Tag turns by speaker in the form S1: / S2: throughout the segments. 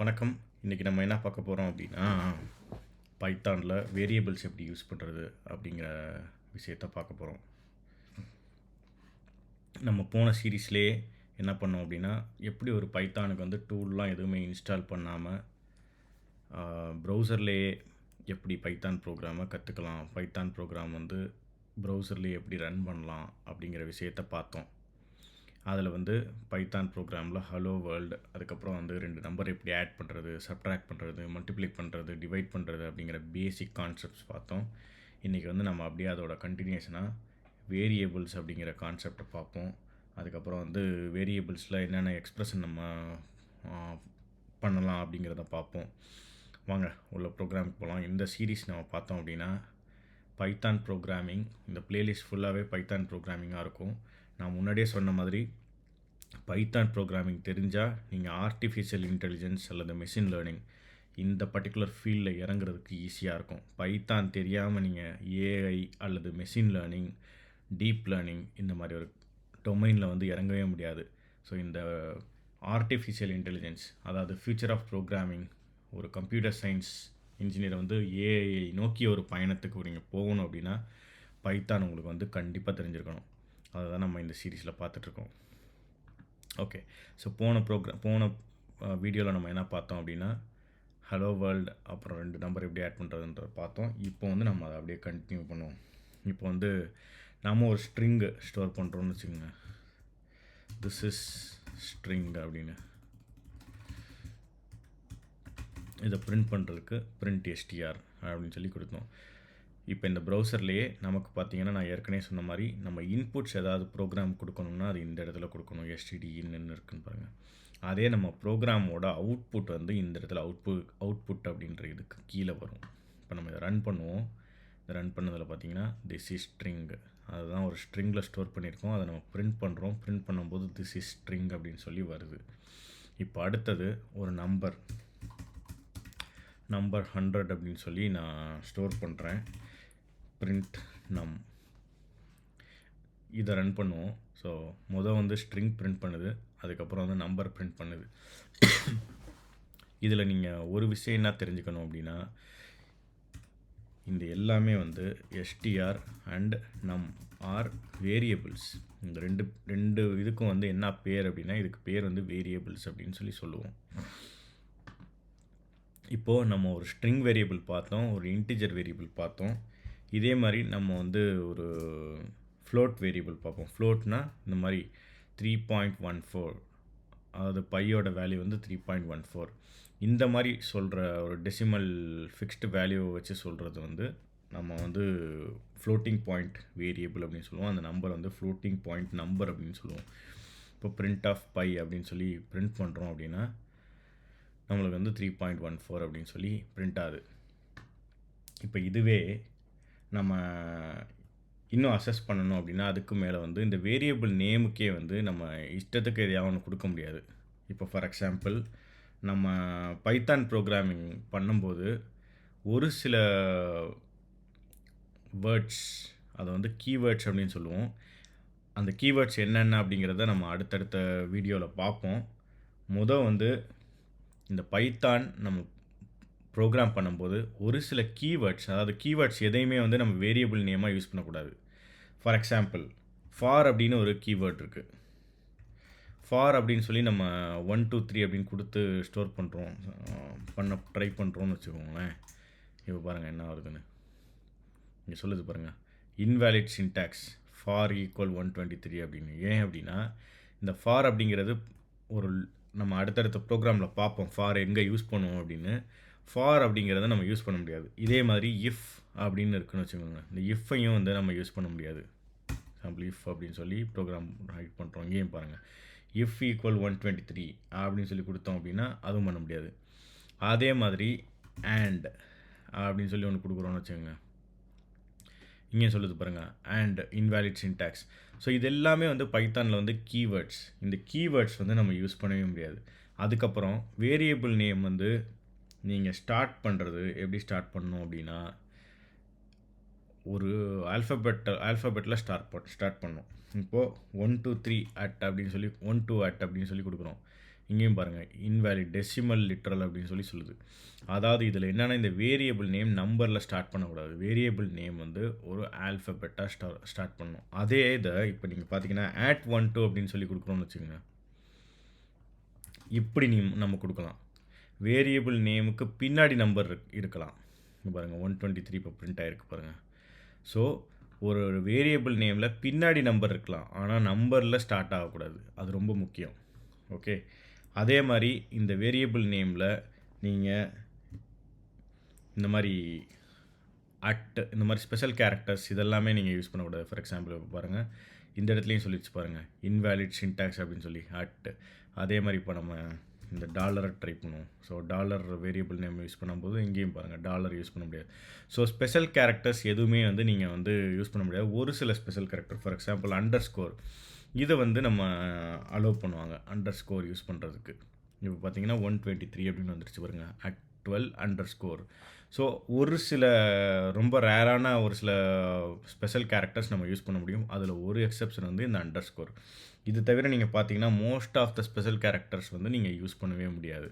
S1: வணக்கம். இன்றைக்கி நம்ம என்ன பார்க்க போகிறோம் அப்படின்னா, பைத்தானில் வேரியபிள்ஸ் எப்படி யூஸ் பண்ணுறது அப்படிங்கிற விஷயத்த பார்க்க போகிறோம். நம்ம போன சீரீஸ்லேயே என்ன பண்ணோம் அப்படின்னா, எப்படி ஒரு பைத்தானுக்கு வந்து டூல்லாம் எதுவுமே இன்ஸ்டால் பண்ணாமல் ப்ரௌசர்லேயே எப்படி பைத்தான் ப்ரோக்ராமை கற்றுக்கலாம், பைத்தான் ப்ரோக்ராம் வந்து ப்ரௌசர்லேயே எப்படி ரன் பண்ணலாம் அப்படிங்கிற விஷயத்த பார்த்தோம். அதில் வந்து பைத்தான் ப்ரோக்ராமில் ஹலோ வேர்ல்டு, அதுக்கப்புறம் வந்து 2 நம்பர் எப்படி ஆட் பண்ணுறது, சப்ட்ராக்ட் பண்ணுறது, மல்டிப்ளை பண்ணுறது, டிவைட் பண்ணுறது அப்படிங்கிற பேசிக் கான்செப்ட்ஸ் பார்த்தோம். இன்றைக்கி வந்து நம்ம அப்படியே அதோட கண்டினியூஷனாக வேரியபிள்ஸ் அப்படிங்கிற கான்செப்டை பார்ப்போம். அதுக்கப்புறம் வந்து வேரியபிள்ஸில் என்னென்ன எக்ஸ்ப்ரெஷன் நம்ம பண்ணலாம் அப்படிங்கிறத பார்ப்போம். வாங்க உள்ள ப்ரோக்ராமுக்கு போகலாம். இந்த சீரீஸ் நம்ம பார்த்தோம் அப்படின்னா பைத்தான் ப்ரோக்ராமிங், இந்த பிளேலிஸ்ட் ஃபுல்லாகவே பைத்தான் ப்ரோக்ராமிங்காக இருக்கும். நான் முன்னாடியே சொன்ன மாதிரி பைத்தான் ப்ரோக்ராமிங் தெரிஞ்சால் நீங்கள் ஆர்டிஃபிஷியல் இன்டெலிஜென்ஸ் அல்லது மெஷின் லேர்னிங் இந்த பர்டிகுலர் ஃபீல்டில் இறங்குறதுக்கு ஈஸியாக இருக்கும். பைத்தான் தெரியாமல் நீங்கள் ஏஐ அல்லது மெஷின் லேர்னிங், டீப் லேர்னிங் இந்த மாதிரி ஒரு டொமைனில் வந்து இறங்கவே முடியாது. ஸோ இந்த ஆர்டிஃபிஷியல் இன்டெலிஜென்ஸ், அதாவது ஃபியூச்சர் ஆஃப் ப்ரோக்ராமிங், ஒரு கம்ப்யூட்டர் சயின்ஸ் இன்ஜினியரை வந்து ஏஐ நோக்கி ஒரு பயணத்துக்கு நீங்கள் போகணும் அப்படின்னா பைத்தான் உங்களுக்கு வந்து கண்டிப்பாக தெரிஞ்சிருக்கணும். அதை தான் நம்ம இந்த சீரீஸில் பார்த்துட்ருக்கோம். ஓகே, ஸோ போன வீடியோவில் நம்ம என்ன பார்த்தோம் அப்படின்னா ஹலோ வேர்ல்டு, அப்புறம் 2 நம்பர் எப்படி ஆட் பண்ணுறதுன்ற பார்த்தோம். இப்போ வந்து நம்ம அதை அப்படியே கண்டினியூ பண்ணுவோம். இப்போ வந்து நம்ம ஒரு ஸ்ட்ரிங்கு ஸ்டோர் பண்ணுறோன்னு வச்சுக்கோங்க. திஸ் இஸ் ஸ்ட்ரிங் அப்படின்னு இதை பிரிண்ட் பண்ணுறதுக்கு பிரிண்ட் எஸ்டிஆர் அப்படின்னு சொல்லி கொடுத்தோம். இப்போ இந்த ப்ரௌசர்லேயே நமக்கு பார்த்தீங்கன்னா, நான் ஏற்கனவே சொன்ன மாதிரி நம்ம இன்புட்ஸ் ஏதாவது ப்ரோக்ராம் கொடுக்கணும்னா அது இந்த இடத்துல கொடுக்கணும். எஸ்டிடின்னு இருக்குன்னு பாருங்கள். அதே நம்ம ப்ரோக்ராமோட அவுட்புட் வந்து இந்த இடத்துல அவுட்புட் அப்படின்ற இதுக்கு கீழே வரும். இப்போ நம்ம இதை ரன் பண்ணுவோம். இந்த ரன் பண்ணதில் பார்த்தீங்கன்னா திஸ் இஸ் ஸ்ட்ரிங், அதுதான் ஒரு ஸ்ட்ரிங்கில் ஸ்டோர் பண்ணியிருக்கோம். அதை நம்ம பிரிண்ட் பண்ணுறோம். பிரிண்ட் பண்ணும்போது திஸ் இஸ் ஸ்ட்ரிங் அப்படின்னு சொல்லி வருது. இப்போ அடுத்தது ஒரு நம்பர் 100 அப்படின்னு சொல்லி நான் ஸ்டோர் பண்ணுறேன். பிரிண்ட் நம், இதை ரன் பண்ணுவோம். ஸோ வந்து ஸ்ட்ரிங் பிரிண்ட் பண்ணுது, அதுக்கப்புறம் வந்து நம்பர் பிரிண்ட் பண்ணுது. இதில் நீங்கள் ஒரு விஷயம் என்ன தெரிஞ்சுக்கணும் அப்படின்னா, இந்த எல்லாமே வந்து எஸ்டிஆர் அண்ட் நம் ஆர் வேரியபிள்ஸ். இந்த ரெண்டு இதுக்கும் வந்து என்ன பேர் அப்படின்னா, இதுக்கு பேர் வந்து வேரியபிள்ஸ் அப்படின்னு சொல்லி சொல்லுவோம். இப்போது நம்ம ஒரு ஸ்ட்ரிங் வேரியபிள் பார்த்தோம், ஒரு இன்டிஜர் வேரியபிள் பார்த்தோம். இதே மாதிரி நம்ம வந்து ஒரு ஃப்ளோட் வேரியபிள் பார்ப்போம். ஃப்ளோட்னா இந்த மாதிரி 3.14, அதாவது பையோட வேல்யூ வந்து 3.14. இந்த மாதிரி சொல்கிற ஒரு டெசிமல் ஃபிக்ஸ்டு வேல்யூவை வச்சு சொல்கிறது வந்து நம்ம வந்து ஃப்ளோட்டிங் பாயிண்ட் வேரியபிள் அப்படின்னு சொல்லுவோம். அந்த நம்பர் வந்து ஃப்ளோட்டிங் பாயிண்ட் நம்பர் அப்படின்னு சொல்லுவோம். இப்போ பிரிண்ட் ஆஃப் பை அப்படின்னு சொல்லி பிரிண்ட் பண்ணுறோம் அப்படின்னா நம்மளுக்கு வந்து 3.14 அப்படின்னு சொல்லி பிரிண்ட் ஆகுது. இப்போ இதுவே நம்ம இன்னும் அசஸ் பண்ணணும் அப்படின்னா அதுக்கு மேலே வந்து இந்த வேரியபிள் நேமுக்கே வந்து நம்ம இஷ்டத்துக்கு எதையாவது ஒன்று கொடுக்க முடியாது. இப்போ ஃபார் எக்ஸாம்பிள் நம்ம பைத்தான் ப்ரோக்ராமிங் பண்ணும்போது ஒரு சில வேர்ட்ஸ், அதை வந்து கீவேர்ட்ஸ் அப்படின்னு சொல்லுவோம். அந்த கீவேர்ட்ஸ் என்னென்ன அப்படிங்கிறத நம்ம அடுத்தடுத்த வீடியோவில் பார்ப்போம். வந்து இந்த பைத்தான் நம்ம ப்ரோக்ராம் பண்ணும்போது ஒரு சில கீவேர்ட்ஸ், அதாவது கீவேர்ட்ஸ் எதையுமே வந்து நம்ம வேரியபிள் நேமாக யூஸ் பண்ணக்கூடாது. ஃபார் எக்ஸாம்பிள் ஃபார் அப்படின்னு ஒரு கீவேர்ட் இருக்குது. ஃபார் அப்படின்னு சொல்லி நம்ம 1 2 3 அப்படின்னு கொடுத்து ஸ்டோர் பண்ணுறோம், ட்ரை பண்ணுறோன்னு வச்சுக்கோங்களேன். இப்போ பாருங்கள் என்ன வருதுன்னு. இங்கே சொல்லுது பாருங்கள், இன்வேலிட் சின்டாக்ஸ் ஃபார் ஈக்குவல் 123 அப்படின்னு. ஏன் அப்படின்னா இந்த ஃபார் அப்படிங்கிறது ஒரு நம்ம அடுத்தடுத்த ப்ரோக்ராமில் பார்ப்போம் ஃபார் எங்கே யூஸ் பண்ணுவோம் அப்படின்னு. ஃபார் அப்படிங்கிறத நம்ம யூஸ் பண்ண முடியாது. இதே மாதிரி இஃப் அப்படின்னு இருக்குன்னு வச்சுக்கோங்க. இந்த இஃப்பையும் வந்து நம்ம யூஸ் பண்ண முடியாது. எக்ஸாம்பிள் இஃப் அப்படின்னு சொல்லி ப்ரோக்ராம் ரைட் பண்ணுறோம். இங்கேயும் பாருங்கள், இஃப் ஈக்குவல் 123 அப்படின்னு சொல்லி கொடுத்தோம் அப்படின்னா அதுவும் பண்ண முடியாது. அதே மாதிரி அண்ட் அப்படின்னு சொல்லி ஒன்று கொடுக்குறோன்னு வச்சுக்கோங்க. இங்கேயும் சொல்லுது பாருங்கள், அண்ட் இன்வேலிட் சின்டாக்ஸ். ஸோ இது எல்லாமே வந்து பைத்தானில் வந்து கீவேர்ட்ஸ். இந்த கீவேர்ட்ஸ் வந்து நம்ம யூஸ் பண்ணவே முடியாது. அதுக்கப்புறம் வேரியபிள் நேம் வந்து நீங்கள் ஸ்டார்ட் பண்ணுறது எப்படி ஸ்டார்ட் பண்ணணும் அப்படின்னா, ஒரு ஆல்ஃபபெட்டில் ஸ்டார்ட் பண்ணணும். இப்போது 1 2 3 அட் அப்படின்னு சொல்லி 1 2 அட் அப்படின்னு சொல்லி கொடுக்குறோம். இங்கேயும் பாருங்கள் இன்வேலிட் டெசிமல் லிட்ரல் அப்படின்னு சொல்லுது. அதாவது இதில் என்னென்னா இந்த வேரியபிள் நேம் நம்பரில் ஸ்டார்ட் பண்ணக்கூடாது. வேரியபிள் நேம் வந்து ஒரு ஆல்ஃபபெட்டாக ஸ்டார்ட் பண்ணணும். அதே இதை இப்போ நீங்கள் பார்த்தீங்கன்னா @12 அப்படின்னு சொல்லி கொடுக்குறோம்னு வச்சுக்கோங்க. இப்படி நம்ம கொடுக்கலாம். வேரியபிள் நேமுக்கு பின்னாடி நம்பர் இருக்கலாம். இங்கே பாருங்கள் 123 இப்போ பிரிண்ட் ஆகிருக்கு பாருங்கள். ஸோ ஒரு வேரியபிள் நேமில் பின்னாடி நம்பர் இருக்கலாம், ஆனால் நம்பரில் ஸ்டார்ட் ஆகக்கூடாது. அது ரொம்ப முக்கியம். ஓகே, அதே மாதிரி இந்த வேரியபிள் நேமில் நீங்கள் இந்த மாதிரி இந்த மாதிரி ஸ்பெஷல் கேரக்டர்ஸ் இதெல்லாமே நீங்கள் யூஸ் பண்ணக்கூடாது. ஃபார் எக்ஸாம்பிள் பாருங்கள், இந்த இடத்துலையும் சொல்லிச்சு பாருங்கள் இன்வேலிட் சின்டாக்ஸ் அப்படின்னு சொல்லி அதே மாதிரி இப்போ நம்ம இந்த டாலரை ட்ரை பண்ணுவோம். So dollar variable name use பண்ணும்போது இங்கேயும் பாருங்கள் டாலர் யூஸ் பண்ண முடியாது. ஸோ ஸ்பெஷல் கேரக்டர்ஸ் எதுவுமே வந்து நீங்கள் வந்து யூஸ் பண்ண முடியாது. ஒரு சில special character for example underscore இதை வந்து நம்ம அலோவ் பண்ணுவாங்க அண்டர்ஸ்கோர் யூஸ் பண்ணுறதுக்கு. இப்போ பார்த்தீங்கன்னா 123 அப்படின்னு வந்துருச்சு பாருங்கள் @12_. ஸோ ஒரு சில ரொம்ப ரேரான ஒரு சில ஸ்பெஷல் கேரக்டர்ஸ் நம்ம யூஸ் பண்ண முடியும். அதில் ஒரு எக்ஸெப்ஷன் வந்து இந்த அண்டர்ஸ்கோர். இது தவிர நீங்கள் பார்த்தீங்கன்னா most of the special characters வந்து நீங்கள் யூஸ் பண்ணவே முடியாது.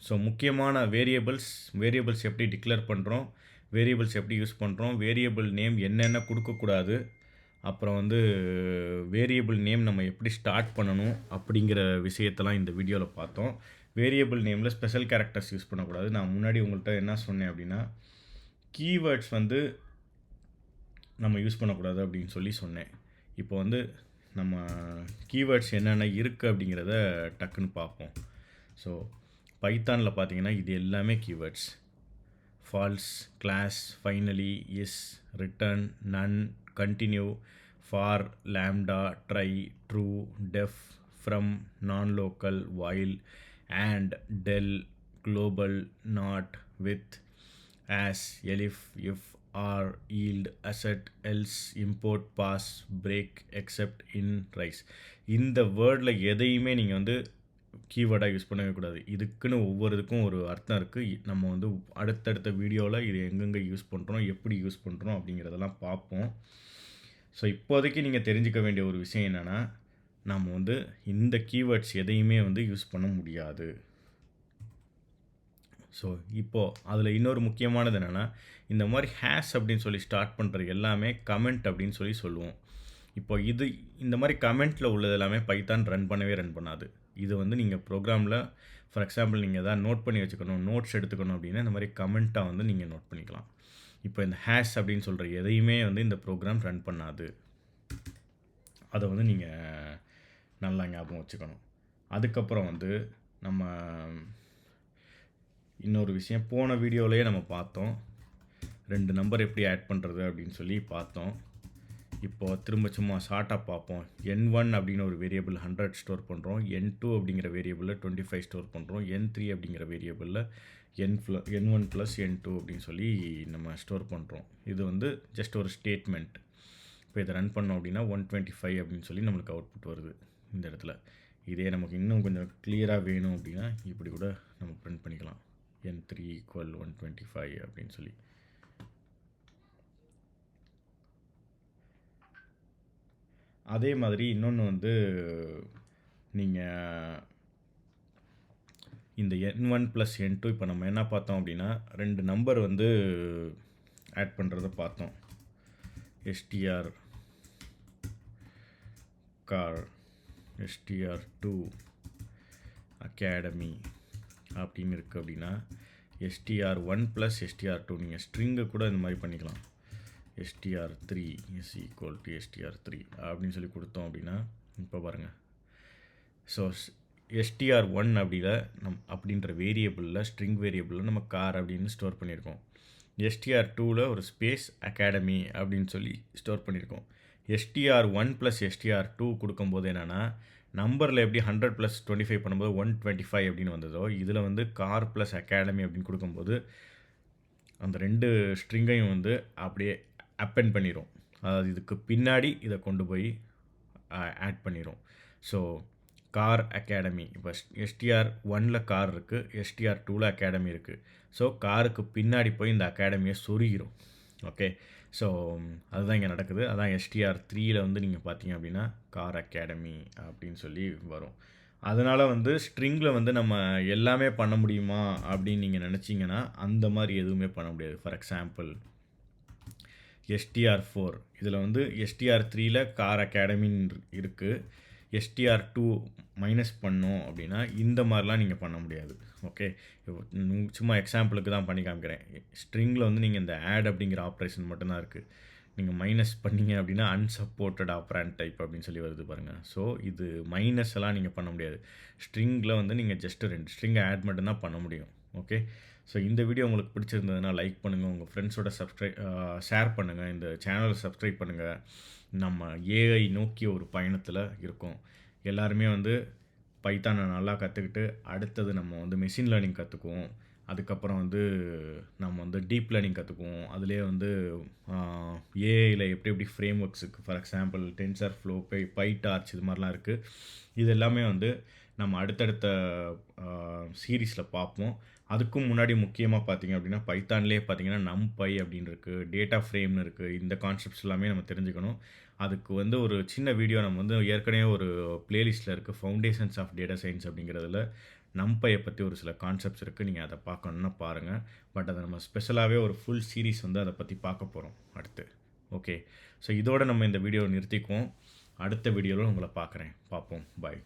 S1: ஸோ முக்கியமான வேரியபிள்ஸ் எப்படி டிக்ளேர் பண்ணுறோம், வேரியபிள்ஸ் எப்படி யூஸ் பண்ணுறோம், வேரியபிள் நேம் என்னென்ன கொடுக்கக்கூடாது, அப்புறம் வந்து வேரியபிள் நேம் நம்ம எப்படி ஸ்டார்ட் பண்ணணும் அப்படிங்கிற விஷயத்தெல்லாம் இந்த வீடியோவில் பார்த்தோம். வேரியபிள் நேமில் ஸ்பெஷல் கேரக்டர்ஸ் யூஸ் பண்ணக்கூடாது. நான் முன்னாடி உங்கள்கிட்ட என்ன சொன்னேன் அப்படின்னா கீவேர்ட்ஸ் வந்து நம்ம யூஸ் பண்ணக்கூடாது அப்படின்னு சொன்னேன். இப்போ வந்து நம்ம கீவேர்ட்ஸ் என்னென்ன இருக்குது அப்படிங்கிறத டக்குன்னு பார்ப்போம். ஸோ பைத்தானில் பார்த்தீங்கன்னா இது எல்லாமே keywords. False, class, finally, is, return, none, continue, for, lambda, try, true, def, from, nonlocal, while, and, del, global, not, with, as, elif, if, or, yield, asset, else, import, pass, break, except, in, rise. இந்த வேர்டில் எதையுமே நீங்கள் வந்து கீவேர்டாக use பண்ணவே கூடாது. இதுக்குன்னு ஒவ்வொருத்துக்கும் ஒரு அர்த்தம் இருக்குது. நம்ம வந்து அடுத்தடுத்த வீடியோவில் இது எங்கெங்கே யூஸ் பண்ணுறோம், எப்படி யூஸ் பண்ணுறோம் அப்படிங்கிறதெல்லாம் பார்ப்போம். ஸோ இப்போதைக்கு நீங்கள் தெரிஞ்சுக்க வேண்டிய ஒரு விஷயம் என்னென்னா நம்ம வந்து இந்த கீவேர்ட்ஸ் எதையுமே வந்து யூஸ் பண்ண முடியாது. ஸோ இப்போது அதில் இன்னொரு முக்கியமானது என்னென்னா இந்த மாதிரி ஹேஷ் அப்படின்னு சொல்லி ஸ்டார்ட் பண்ணுறது எல்லாமே கமெண்ட் அப்படின்னு சொல்லுவோம். இப்போ இந்த மாதிரி கமெண்ட்டில் உள்ளது எல்லாமே பைத்தான் ரன் பண்ணாது. இது வந்து நீங்கள் ப்ரோக்ராமில் ஃபார் எக்ஸாம்பிள் நீங்கள் எதாவது நோட் பண்ணி வச்சுக்கணும், நோட்ஸ் எடுத்துக்கணும் அப்படின்னா இந்த மாதிரி கமெண்ட்டாக வந்து நீங்கள் நோட் பண்ணிக்கலாம். இப்போ இந்த ஹேஷ் அப்படின்னு சொல்கிற எதையுமே வந்து இந்த ப்ரோக்ராம் ரன் பண்ணாது. அதை வந்து நீங்கள் நல்லா ஞாபகம் வச்சுக்கணும். அதுக்கப்புறம் வந்து நம்ம இன்னொரு விஷயம் போன வீடியோவிலேயே நம்ம பார்த்தோம். 2 நம்பர் எப்படி ஆட் பண்ணுறது அப்படின்னு சொல்லி பார்த்தோம். இப்போது திரும்ப சும்மா ஷார்ட்டாக பார்ப்போம். n1 அப்படின்னு ஒரு வேரியபிள் 100 ஸ்டோர் பண்ணுறோம். n2 அப்படிங்கிற வேரியபிளில் 25 ஸ்டோர் பண்ணுறோம். n3 அப்படிங்கிற வேரியபிளில் n1 + n2 அப்படின்னு சொல்லி நம்ம ஸ்டோர் பண்ணுறோம். இது வந்து ஜஸ்ட் ஒரு ஸ்டேட்மெண்ட். இப்போ இதை ரன் பண்ணோம் அப்படின்னா 125 அப்படின்னு சொல்லி நம்மளுக்கு அவுட்புட் வருது இந்த இடத்துல. இதே நமக்கு இன்னும் கொஞ்சம் கிளியராக வேணும் அப்படின்னா இப்படி கூட நம்ம பிரிண்ட் பண்ணிக்கலாம். n3 = 125 அப்படின்னு சொல்லி. அதே மாதிரி இன்னொன்று வந்து நீங்கள் இந்த n1 + n2 இப்போ நம்ம என்ன பார்த்தோம் அப்படின்னா 2 நம்பர் வந்து ஆட் பண்ணுறத பார்த்தோம். str car, str2 academy அப்படின்னு இருக்குது அப்படின்னா str1 + str2 நீங்கள் ஸ்ட்ரிங்கை கூட இந்த மாதிரி பண்ணிக்கலாம். str3 = str3 அப்படின்னு சொல்லி கொடுத்தோம் அப்படின்னா இப்போ பாருங்கள். ஸோ str1 அப்படின்ற வேரியபிளில் ஸ்ட்ரிங் வேரியபிளில் நம்ம கார் அப்படின்னு ஸ்டோர் பண்ணியிருக்கோம். str2ல் ஒரு ஸ்பேஸ் அகாடமி அப்படின்னு சொல்லி ஸ்டோர் பண்ணியிருக்கோம். str1 + str2 கொடுக்கும்போது என்னென்னா நம்பரில் எப்படி 100 + 25 பண்ணும்போது 125 அப்படின்னு வந்ததோ இதில் வந்து கார் + அகாடமி அப்படின்னு கொடுக்கும்போது அந்த 2 ஸ்ட்ரிங்கையும் வந்து அப்படியே அப்பெண்ட் பண்ணிடும். அதாவது இதுக்கு பின்னாடி இதை கொண்டு போய் ஆட் பண்ணிடும். ஸோ கார் அகாடமி இப்போ str1ல் கார் இருக்குது, str2ல் அகாடமி இருக்குது. ஸோ காருக்கு பின்னாடி போய் இந்த அகாடமியை சொருகிரும். ஓகே, ஸோ அதுதான் இங்கே நடக்குது. அதான் STR3ல வந்து நீங்க பார்த்தீங்க அப்படின்னா, கார் அகாடமி அப்படின்னு சொல்லி வரும். அதனால வந்து ஸ்ட்ரிங்கில வந்து நம்ம எல்லாமே பண்ண முடியுமா அப்படின்னு நீங்க நெனச்சீங்கன்னா, அந்த மாரி எதுவுமே பண்ண முடியாது. ஃபார் எக்ஸாம்பிள் STR4 இதில வந்து STR3ல கார் அகாடமின்னு இருக்கு. STR2 மைனஸ் பண்ணோம் அப்படின்னா, இந்த மாரிலாம் நீங்க பண்ண முடியாது. ஓகே. சும்மா எக்ஸாம்பிளுக்கு தான் பண்ணி காமிக்கிறேன். ஸ்ட்ரிங்கில வந்து நீங்க இந்த ஆட் அப்படிங்கிற ஆப்பரேஷன் மட்டும் தான் இருக்கு. நீங்க மைனஸ் பண்ணீங்க அப்படின்னா, அன்சப்போர்ட்டட் ஆப்பரண்ட் டைப் அப்படின்னு சொல்லி வருது பாருங்க. ஸோ இது மைனஸ் எல்லாம் நீங்க பண்ண முடியாது. ஸ்ட்ரிங்கில வந்து நீங்க ஜஸ்ட் 2 ஸ்ட்ரிங் ஆட் மட்டும் தான் பண்ண முடியும். ஓகே. ஸோ இந்த வீடியோ உங்களுக்கு பிடிச்சிருந்ததுன்னா லைக் பண்ணுங்க. உங்க ஃப்ரெண்ட்ஸோட ஷேர் பண்ணுங்க. இந்த சேனலை சப்ஸ்கிரைப் பண்ணுங்க. நம்ம ஏஐ நோக்கிய ஒரு பயணத்தில இருக்கோம். எல்லாருமே வந்து பைத்தானை நல்லா கத்துக்கிட்டு, அடுத்தது நம்ம வந்து மெஷின் லேர்னிங் கத்துக்குவோம். அதுக்கப்புறம் வந்து நம்ம வந்து டீப் லேர்னிங் கத்துக்குவோம். அதிலேயே வந்து ஏஐல எப்படி எப்படி ஃப்ரேம் ஒர்க்ஸ் இருக்கு. ஃபார் எக்ஸாம்பிள் டென்சர்ஃப்ளோ, பைடார்ச் இது மாரிலாம் இருக்கு. இது எல்லாமே வந்து நம்ம அடுத்தடுத்த சீரிஸ்ல பார்ப்போம். அதுக்கும் முன்னாடி முக்கியமா பார்த்தீங்க அப்படின்னா, பைத்தான்லேயே பார்த்தீங்கன்னா, நம்பை அப்படின்னு இருக்கு. டேட்டா ஃப்ரேம்னு இருக்கு. இந்த கான்செப்ட்ஸ் எல்லாமே நம்ம தெரிஞ்சுக்கணும். அதுக்கு வந்து ஒரு சின்ன வீடியோ நம்ம வந்து ஏற்கனவே ஒரு பிளேலிஸ்ட்ல இருக்கு. ஃபவுண்டேஷன்ஸ் ஆஃப் டேட்டா சயன்ஸ் அப்படிங்கிறதுல நம்பைய பத்தி ஒரு சில கான்செப்ட்ஸ் இருக்கு. நீங்க அத பார்க்கணும்னா பாருங்க. பட் அத நம்ம ஸ்பெஷலாவே ஒரு ஃபுல் சீரிஸ் வந்து அத பத்தி பார்க்க போறோம் அடுத்து. ஓகே. ஸோ இதோட நம்ம இந்த வீடியோவ நிறுத்திக்குவோம். அடுத்த வீடியோல உங்கள பார்க்குறேன். பார்ப்போம். பாய்.